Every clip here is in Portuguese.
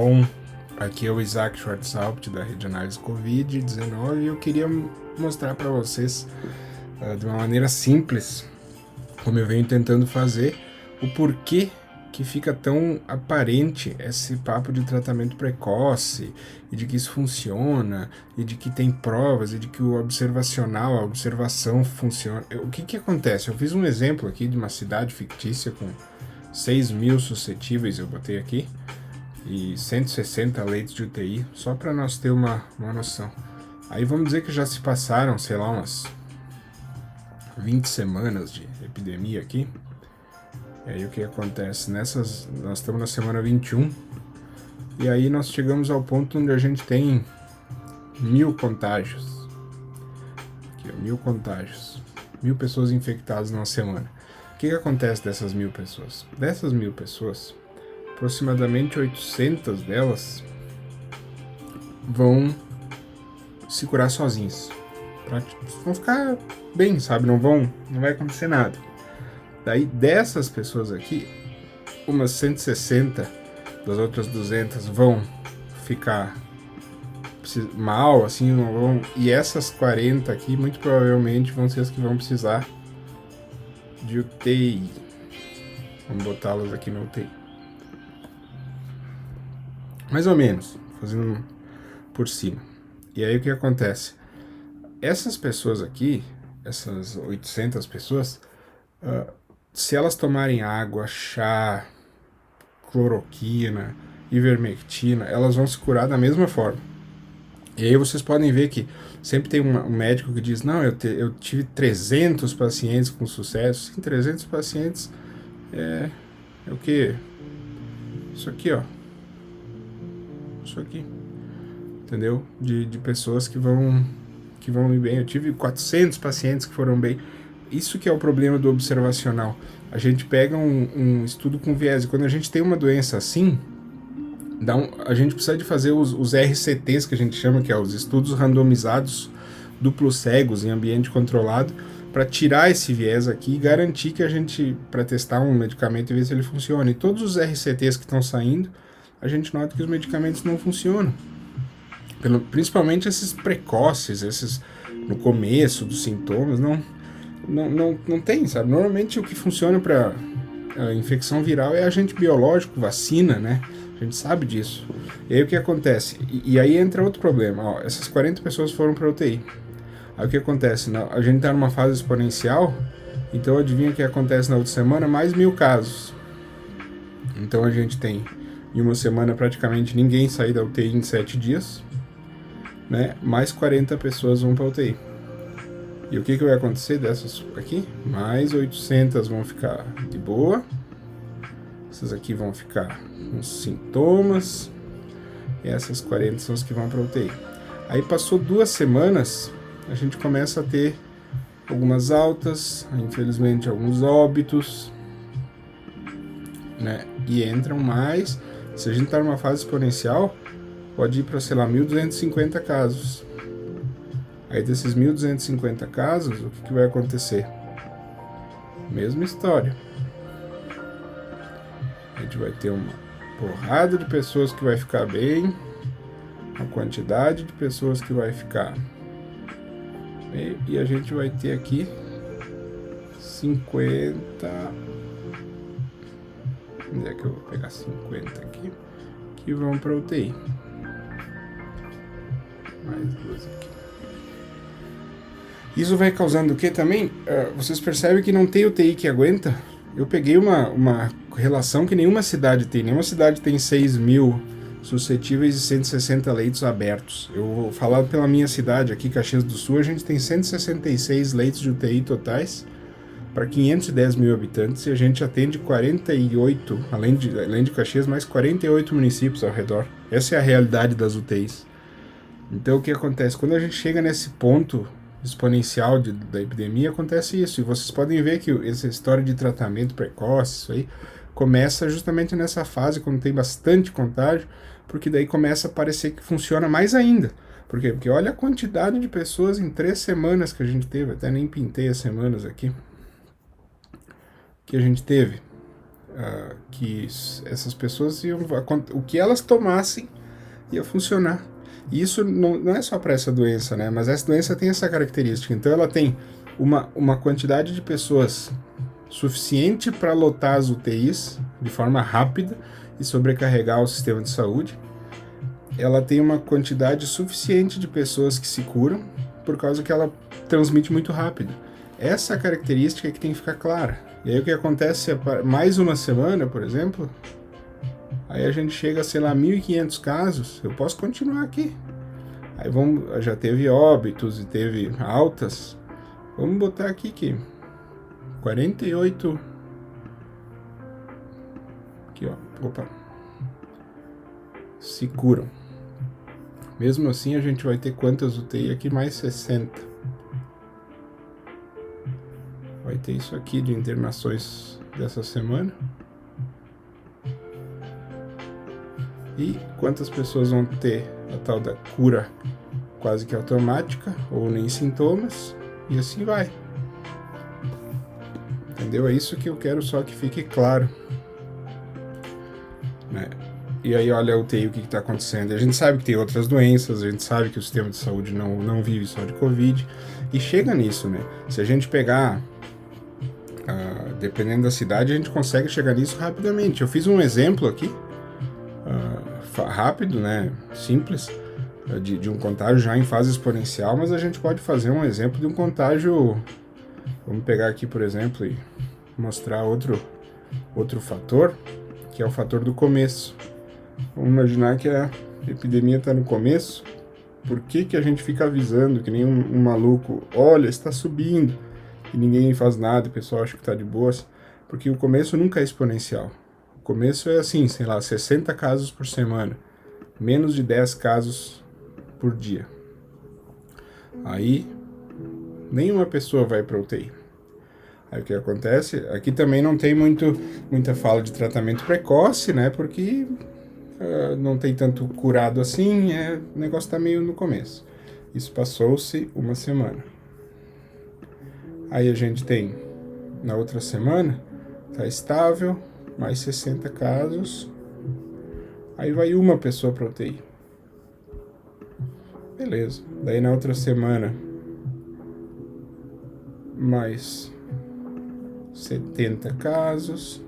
Bom, aqui é o Isaac Schwartzhaupt da Rede Análise Covid-19 e eu queria mostrar para vocês de uma maneira simples, como eu venho tentando fazer, o porquê que fica tão aparente esse papo de tratamento precoce e de que isso funciona e de que tem provas e de que o observacional, a observação funciona. O que acontece? Eu fiz um exemplo aqui de uma cidade fictícia com 6.000 suscetíveis, eu botei aqui, e 160 leitos de UTI, só para nós ter uma noção. Aí vamos dizer que já se passaram, sei lá, umas 20 semanas de epidemia aqui. E aí o que acontece? Nós estamos na semana 21, e aí nós chegamos ao ponto onde a gente tem 1.000 contágios. Aqui, 1.000 contágios. 1.000 pessoas infectadas numa semana. O que acontece dessas 1.000 pessoas? Dessas 1.000 pessoas, aproximadamente 800 delas vão se curar sozinhas. Vão ficar bem, sabe? Não vai acontecer nada. Daí, dessas pessoas aqui, umas 160 das outras 200 vão ficar mal, assim, não vão. E essas 40 aqui, muito provavelmente, vão ser as que vão precisar de UTI. Vamos botá-las aqui na UTI. Mais ou menos, fazendo por cima. E aí o que acontece? Essas pessoas aqui, essas 800 pessoas, se elas tomarem água, chá, cloroquina, ivermectina, elas vão se curar da mesma forma. E aí vocês podem ver que sempre tem um médico que diz, não, eu tive 300 pacientes com sucesso. Sim, 300 pacientes é o que? Isso aqui, ó. Isso aqui, entendeu? De pessoas que vão ir bem. Eu tive 400 pacientes que foram bem. Isso que é o problema do observacional. A gente pega um estudo com viés, e quando a gente tem uma doença assim, a gente precisa de fazer os RCTs, que a gente chama, que é os estudos randomizados duplos cegos em ambiente controlado, para tirar esse viés aqui e garantir que a gente, para testar um medicamento e ver se ele funciona. E todos os RCTs que estão saindo, a gente nota que os medicamentos não funcionam. Principalmente esses precoces, esses no começo dos sintomas, não tem, sabe? Normalmente o que funciona para a infecção viral é agente biológico, vacina, né? A gente sabe disso. E aí o que acontece? E aí entra outro problema. Ó, essas 40 pessoas foram para UTI. Aí o que acontece? A gente está numa fase exponencial, então adivinha o que acontece na outra semana? Mais 1.000 casos. Então a gente tem em uma semana praticamente ninguém sair da UTI em 7 dias, né? Mais 40 pessoas vão para UTI. E o que vai acontecer dessas aqui? Mais 800 vão ficar de boa. Essas aqui vão ficar com sintomas. E essas 40 são as que vão para UTI. Aí passou 2 semanas, a gente começa a ter algumas altas, infelizmente alguns óbitos, né? E entram mais. Se a gente está numa fase exponencial, pode ir para, sei lá, 1.250 casos. Aí desses 1.250 casos, o que vai acontecer? Mesma história. A gente vai ter uma porrada de pessoas que vai ficar bem, uma quantidade de pessoas que vai ficar bem, e a gente vai ter aqui 50... Onde é que eu vou pegar 50 aqui? Que vão para UTI. Mais 2 aqui. Isso vai causando o que também? Vocês percebem que não tem UTI que aguenta? Eu peguei uma relação que nenhuma cidade tem. Nenhuma cidade tem 6.000 suscetíveis e 160 leitos abertos. Eu vou falar pela minha cidade aqui, Caxias do Sul, a gente tem 166 leitos de UTI totais para 510 mil habitantes, e a gente atende 48, além de Caxias, mais 48 municípios ao redor. Essa é a realidade das UTIs. Então o que acontece? Quando a gente chega nesse ponto exponencial da epidemia, acontece isso. E vocês podem ver que essa história de tratamento precoce, isso aí, começa justamente nessa fase, quando tem bastante contágio, porque daí começa a parecer que funciona mais ainda. Por quê? Porque olha a quantidade de pessoas em 3 semanas que a gente teve, até nem pintei as semanas aqui, que a gente teve. que essas pessoas o que elas tomassem ia funcionar. E isso não é só para essa doença, né? Mas essa doença tem essa característica. Então ela tem uma quantidade de pessoas suficiente para lotar as UTIs de forma rápida e sobrecarregar o sistema de saúde. Ela tem uma quantidade suficiente de pessoas que se curam, por causa que ela transmite muito rápido. Essa característica é que tem que ficar clara. E aí o que acontece é, mais uma semana, por exemplo, aí a gente chega a, sei lá, 1.500 casos, eu posso continuar aqui. Aí já teve óbitos e teve altas, vamos botar aqui que 48... Aqui, ó, opa. Se curam. Mesmo assim, a gente vai ter quantas UTI aqui? Mais 60. Vai ter isso aqui de internações dessa semana. E quantas pessoas vão ter a tal da cura quase que automática, ou nem sintomas, e assim vai. Entendeu? É isso que eu quero só que fique claro. Né? E aí olha a UTI, o que está acontecendo. A gente sabe que tem outras doenças, a gente sabe que o sistema de saúde não vive só de Covid, e chega nisso, né? Se a gente pegar, dependendo da cidade, a gente consegue chegar nisso rapidamente. Eu fiz um exemplo aqui, rápido, né? Simples, de um contágio já em fase exponencial, mas a gente pode fazer um exemplo de um contágio. Vamos pegar aqui, por exemplo, e mostrar outro fator, que é o fator do começo. Vamos imaginar que a epidemia está no começo. Por que a gente fica avisando que nem um maluco? Olha, está subindo. E ninguém faz nada, o pessoal acha que está de boas. Porque o começo nunca é exponencial. O começo é assim, sei lá, 60 casos por semana. Menos de 10 casos por dia. Aí, nenhuma pessoa vai para UTI. Aí o que acontece? Aqui também não tem muita fala de tratamento precoce, né? Porque não tem tanto curado assim, o negócio está meio no começo. Isso passou-se uma semana. Aí a gente tem, na outra semana, está estável, mais 60 casos. Aí vai uma pessoa para UTI. Beleza. Daí na outra semana, mais 70 casos,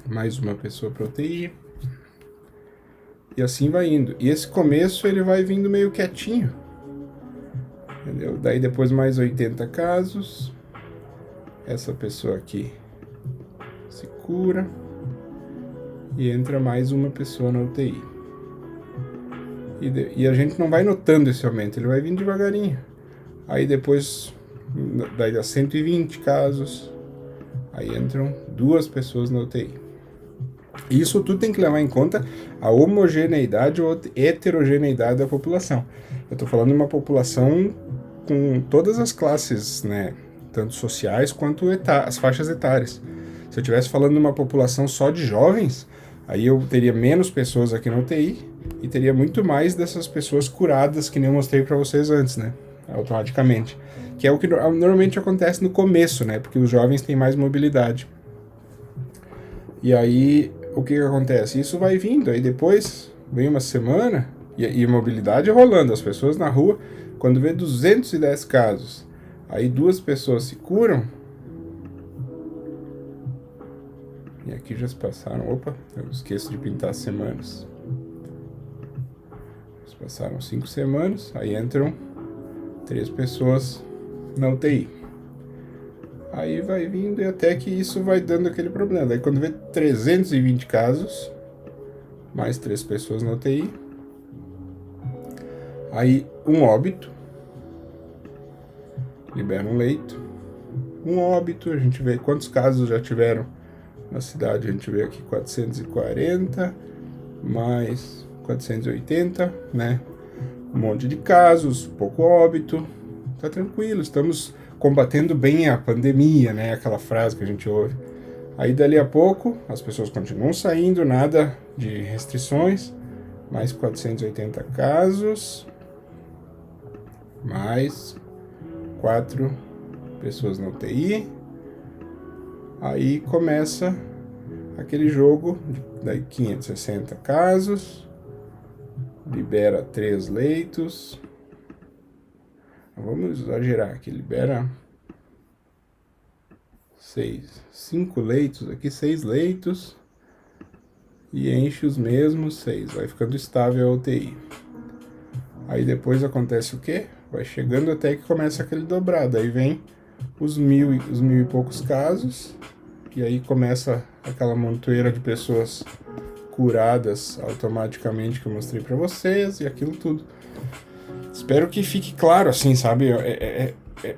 mais uma pessoa para UTI. E assim vai indo. E esse começo ele vai vindo meio quietinho. Entendeu? Daí depois mais 80 casos. Essa pessoa aqui se cura. E entra mais uma pessoa na UTI. E a gente não vai notando esse aumento, ele vai vindo devagarinho. Aí depois, daí dá 120 casos. Aí entram 2 pessoas na UTI. Isso tudo tem que levar em conta a homogeneidade ou heterogeneidade da população. Eu estou falando de uma população com todas as classes, né, tanto sociais quanto as faixas etárias. Se eu estivesse falando de uma população só de jovens, aí eu teria menos pessoas aqui na UTI e teria muito mais dessas pessoas curadas, que nem eu mostrei para vocês antes, né, automaticamente. Que é o que normalmente acontece no começo, né, porque os jovens têm mais mobilidade. E aí, o que acontece? Isso vai vindo, aí depois vem uma semana e mobilidade rolando, as pessoas na rua, quando vê 210 casos, aí 2 pessoas se curam, e aqui já se passaram, opa, eu esqueço de pintar as semanas, se passaram 5 semanas, aí entram 3 pessoas na UTI. Aí vai vindo e até que isso vai dando aquele problema. Daí quando vê 320 casos, mais 3 pessoas na UTI, aí um óbito, libera um leito, um óbito, a gente vê quantos casos já tiveram na cidade, a gente vê aqui 440, mais 480, né? Um monte de casos, pouco óbito, tá tranquilo, estamos combatendo bem a pandemia, né? Aquela frase que a gente ouve. Aí dali a pouco as pessoas continuam saindo, nada de restrições, mais 480 casos, mais 4 pessoas na UTI. Aí começa aquele jogo, daí 560 casos, libera 3 leitos, vamos exagerar aqui, libera 5 leitos aqui, 6 leitos, e enche os mesmos 6, vai ficando estável a UTI. Aí depois acontece o quê? Vai chegando até que começa aquele dobrado, aí vem os mil e poucos casos, e aí começa aquela montoeira de pessoas curadas automaticamente que eu mostrei para vocês, e aquilo tudo. Espero que fique claro, assim, sabe?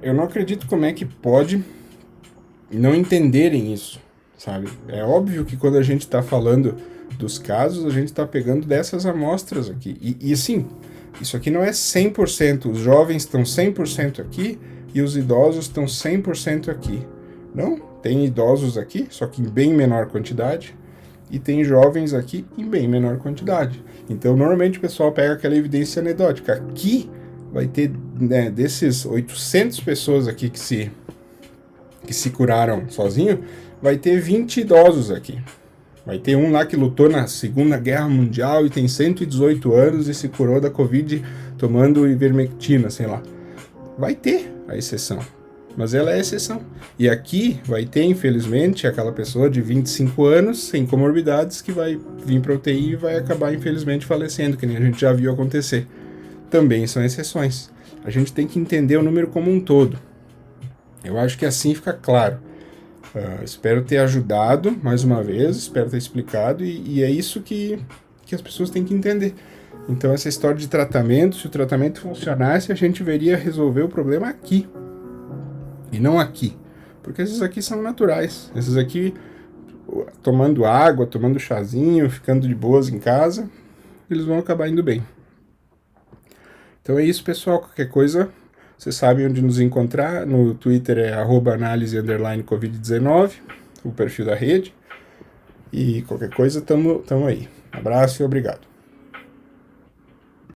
Eu não acredito como é que pode não entenderem isso, sabe? É óbvio que quando a gente está falando dos casos, a gente está pegando dessas amostras aqui. E assim, isso aqui não é 100%, os jovens estão 100% aqui e os idosos estão 100% aqui. Não, tem idosos aqui, só que em bem menor quantidade, e tem jovens aqui em bem menor quantidade. Então, normalmente o pessoal pega aquela evidência anedótica. Aqui vai ter, né, desses 800 pessoas aqui que se curaram sozinho, vai ter 20 idosos aqui. Vai ter um lá que lutou na Segunda Guerra Mundial e tem 118 anos e se curou da Covid tomando ivermectina, sei lá. Vai ter a exceção, mas ela é a exceção. E aqui vai ter, infelizmente, aquela pessoa de 25 anos, sem comorbidades, que vai vir para UTI e vai acabar, infelizmente, falecendo, que nem a gente já viu acontecer. Também são exceções. A gente tem que entender o número como um todo. Eu acho que assim fica claro. Espero ter ajudado, mais uma vez, espero ter explicado, e é isso que as pessoas têm que entender. Então, essa história de tratamento, se o tratamento funcionasse, a gente veria resolver o problema aqui, e não aqui. Porque esses aqui são naturais. Esses aqui, tomando água, tomando chazinho, ficando de boas em casa, eles vão acabar indo bem. Então é isso, pessoal. Qualquer coisa, vocês sabem onde nos encontrar. No Twitter é @análise_covid19, o perfil da rede. E qualquer coisa, tamo aí. Abraço e obrigado.